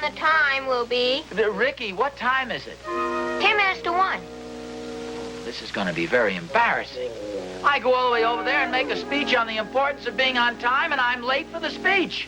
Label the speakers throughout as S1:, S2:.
S1: the time will be.
S2: Ricky, what time is it?
S1: 10 minutes to 1.
S2: This is going to be very embarrassing. I go all the way over there and make a speech on the importance of being on time, and I'm late for the speech.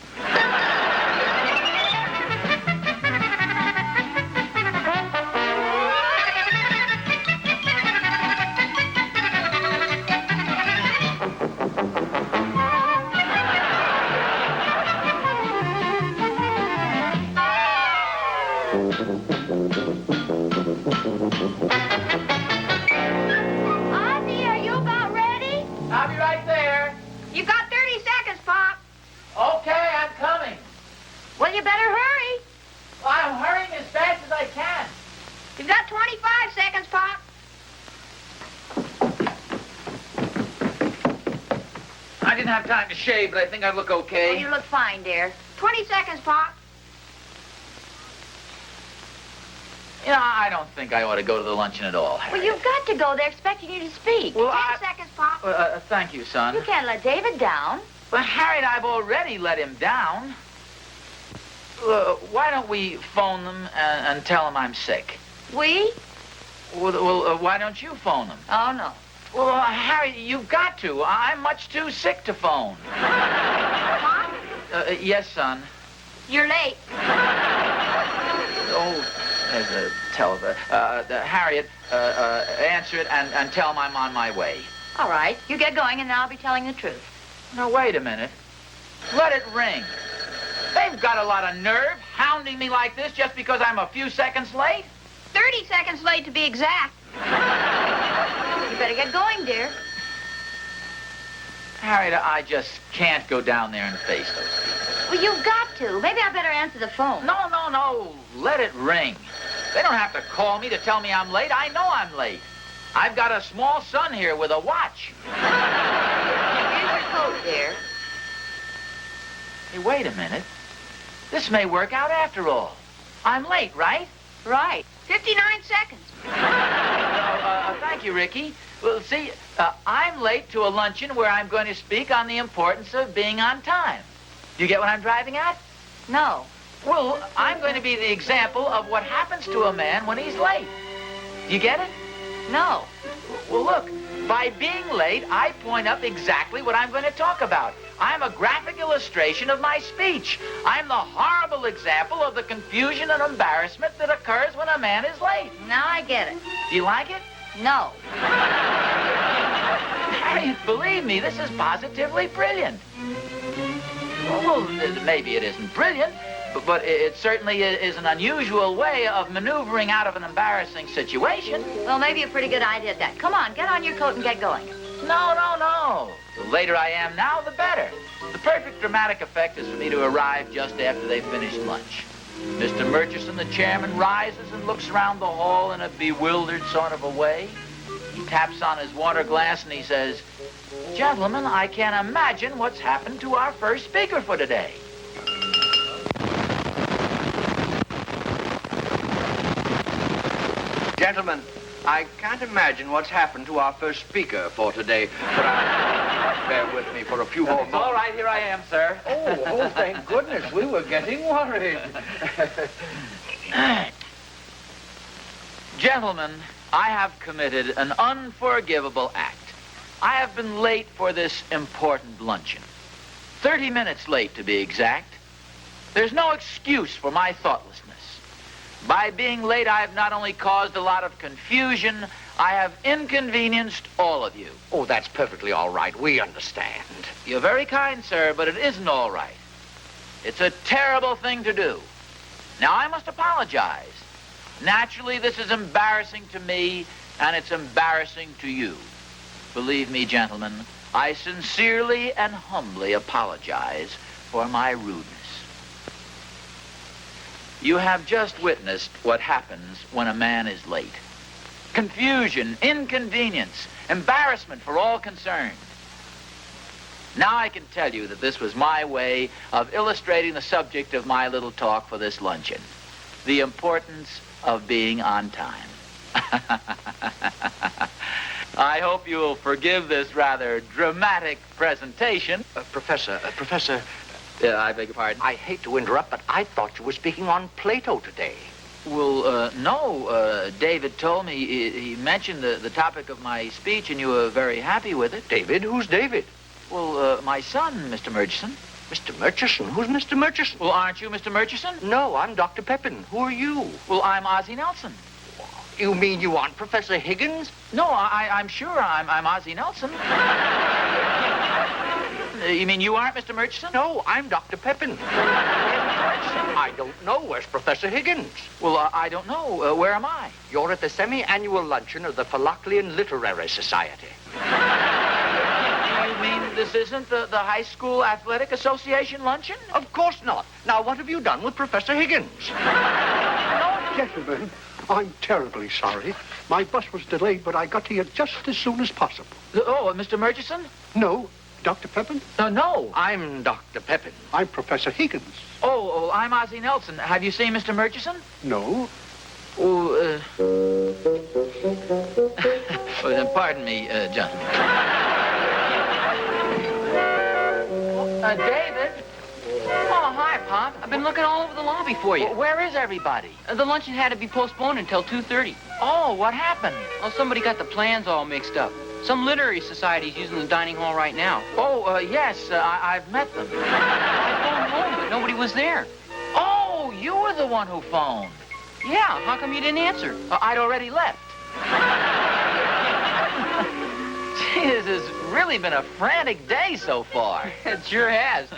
S1: Ozzie, are you about ready?
S2: I'll be right there.
S1: You've got 30 seconds, Pop.
S2: Okay, I'm coming.
S1: Well, you better hurry.
S2: I'm hurrying as fast as I can.
S1: You've got 25 seconds, Pop.
S2: I didn't have time to shave, but I think I look okay.
S1: Well, you look fine, dear. 20 seconds, Pop.
S2: You know, I don't think I ought to go to the luncheon at all, Harriet.
S1: Well, you've got to go. They're expecting you to speak.
S2: Well,
S1: 10 seconds, Pop.
S2: Thank you, son.
S1: You can't let David down.
S2: But, Harriet, I've already let him down. Why don't we phone them and tell them I'm sick?
S1: We?
S2: Well, why don't you phone them?
S1: Oh, no.
S2: Well, Harriet, you've got to. I'm much too sick to phone.
S1: Pop,
S2: Yes, son.
S1: you're late.
S2: Oh, there's a telephone. Harriet, answer it and tell them I'm on my way.
S1: All right. You get going, and I'll be telling the truth.
S2: Now, wait a minute. Let it ring. They've got a lot of nerve hounding me like this just because I'm a few seconds late.
S1: 30 seconds late, to be exact. You better get going, dear.
S2: Harriet, I just can't go down there and face those people.
S1: Well, you've got to. Maybe I better answer the phone.
S2: No. Let it ring. They don't have to call me to tell me I'm late. I know I'm late. I've got a small son here with a watch.
S1: Here's your coat, dear.
S2: Hey, wait a minute. This may work out after all. I'm late, right?
S1: Right. 59 seconds.
S2: Thank you, Ricky. Well, see, I'm late to a luncheon where I'm going to speak on the importance of being on time. Do you get what I'm driving at?
S1: No.
S2: Well, I'm going to be the example of what happens to a man when he's late. Do you get it?
S1: No.
S2: Well, look, by being late, I point up exactly what I'm going to talk about. I'm a graphic illustration of my speech. I'm the horrible example of the confusion and embarrassment that occurs when a man is late.
S1: Now I get it.
S2: Do you like it?
S1: No.
S2: Harriet, believe me, this is positively brilliant. Well, maybe it isn't brilliant, but it certainly is an unusual way of maneuvering out of an embarrassing situation.
S1: Well, maybe a pretty good idea at that. Come on, get on your coat and get going.
S2: No. The later I am now, the better. The perfect dramatic effect is for me to arrive just after they've finished lunch. Mr. Murchison, the chairman, rises and looks around the hall in a bewildered sort of a way. He taps on his water glass and he says, "Gentlemen, I can't imagine what's happened to our first speaker for today."
S3: Gentlemen, I can't imagine what's happened to our first speaker for today, but bear with me for a few more
S2: It's
S3: moments.
S2: all right, here I am, sir.
S3: Oh, thank goodness. We were getting worried.
S2: Gentlemen, I have committed an unforgivable act. I have been late for this important luncheon. 30 minutes late, to be exact. There's no excuse for my thoughtlessness. By being late, I have not only caused a lot of confusion, I have inconvenienced all of you.
S3: Oh, that's perfectly all right. We understand.
S2: You're very kind, sir, but it isn't all right. It's a terrible thing to do. Now, I must apologize. Naturally, this is embarrassing to me, and it's embarrassing to you. Believe me, gentlemen, I sincerely and humbly apologize for my rudeness. You have just witnessed what happens when a man is late. Confusion, inconvenience, embarrassment for all concerned. Now I can tell you that this was my way of illustrating the subject of my little talk for this luncheon. The importance of being on time. I hope you will forgive this rather dramatic presentation.
S3: Professor,
S2: I beg your pardon?
S3: I hate to interrupt, but I thought you were speaking on Plato today.
S2: Well, no. David told me, he mentioned the topic of my speech, and you were very happy with it.
S3: David? Who's David?
S2: Well, my son, Mr. Murchison.
S3: Mr. Murchison? Who's Mr. Murchison?
S2: Well, aren't you Mr. Murchison?
S3: No, I'm Dr. Pepin. Who are you?
S2: Well, I'm Ozzie Nelson.
S3: You mean you aren't Professor Higgins?
S2: No, I'm sure I'm Ozzie Nelson. You mean you aren't Mr. Murchison?
S3: No, I'm Dr. Pepin. I don't know. Where's Professor Higgins?
S2: Well, I don't know. Where am I?
S3: You're at the semi-annual luncheon of the Philoclean Literary Society.
S2: You mean this isn't the High School Athletic Association luncheon?
S3: Of course not. Now, what have you done with Professor Higgins?
S4: Gentlemen, I'm terribly sorry. My bus was delayed, but I got here just as soon as possible.
S2: Oh, Mr. Murchison?
S4: No, Dr. Pepin?
S2: No.
S3: I'm Dr. Pepin.
S4: I'm Professor Higgins.
S2: Oh, I'm Ozzie Nelson. Have you seen Mr. Murchison?
S4: No.
S2: Oh, well, then pardon me, gentlemen. David?
S5: Oh, hi, Pop. I've been looking all over the lobby for you.
S2: Where is everybody?
S5: The luncheon had to be postponed until 2:30.
S2: Oh, what happened?
S5: Oh, somebody got the plans all mixed up. Some literary society's using the dining hall right now.
S2: Oh, yes, I've met them.
S5: I phoned home, but nobody was there.
S2: Oh, you were the one who phoned.
S5: Yeah, how come you didn't answer?
S2: I'd already left. Gee, this has really been a frantic day so far.
S5: It sure has.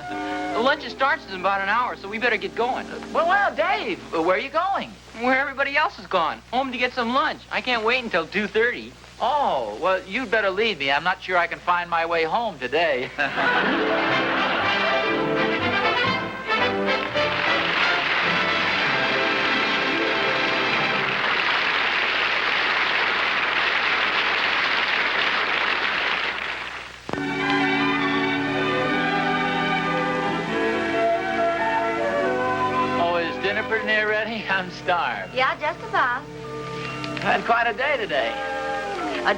S5: The luncheon starts in about an hour, so we better get going.
S2: Well, Dave, where are you going?
S5: Where everybody else is gone. Home to get some lunch. I can't wait until 2:30.
S2: Oh, well, you'd better lead me. I'm not sure I can find my way home today. Oh, is dinner pretty near ready? I'm starved.
S1: Yeah, just about.
S2: Had quite a day today.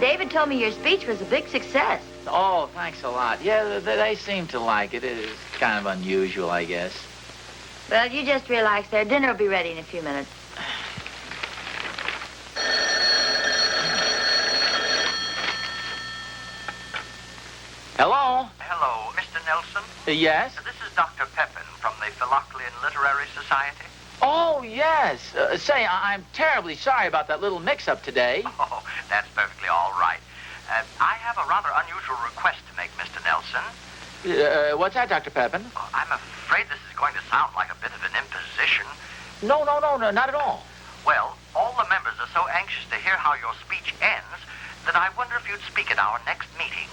S1: David told me your speech was a big success.
S2: Oh, thanks a lot. Yeah, they seem to like it. It is kind of unusual, I guess.
S1: Well, you just relax there. Dinner will be ready in a few minutes.
S2: Hello?
S3: Hello, Mr. Nelson.
S2: Yes?
S3: This is Dr. Pepin from the Philoclean Literary Society.
S2: Oh, yes. Say, I'm terribly sorry about that little mix-up today.
S3: Oh, that's perfectly all right. I have a rather unusual request to make, Mr. Nelson.
S2: What's that, Dr. Pepin?
S3: Oh, I'm afraid this is going to sound like a bit of an imposition.
S2: No, not at all.
S3: Well, all the members are so anxious to hear how your speech ends that I wonder if you'd speak at our next meeting.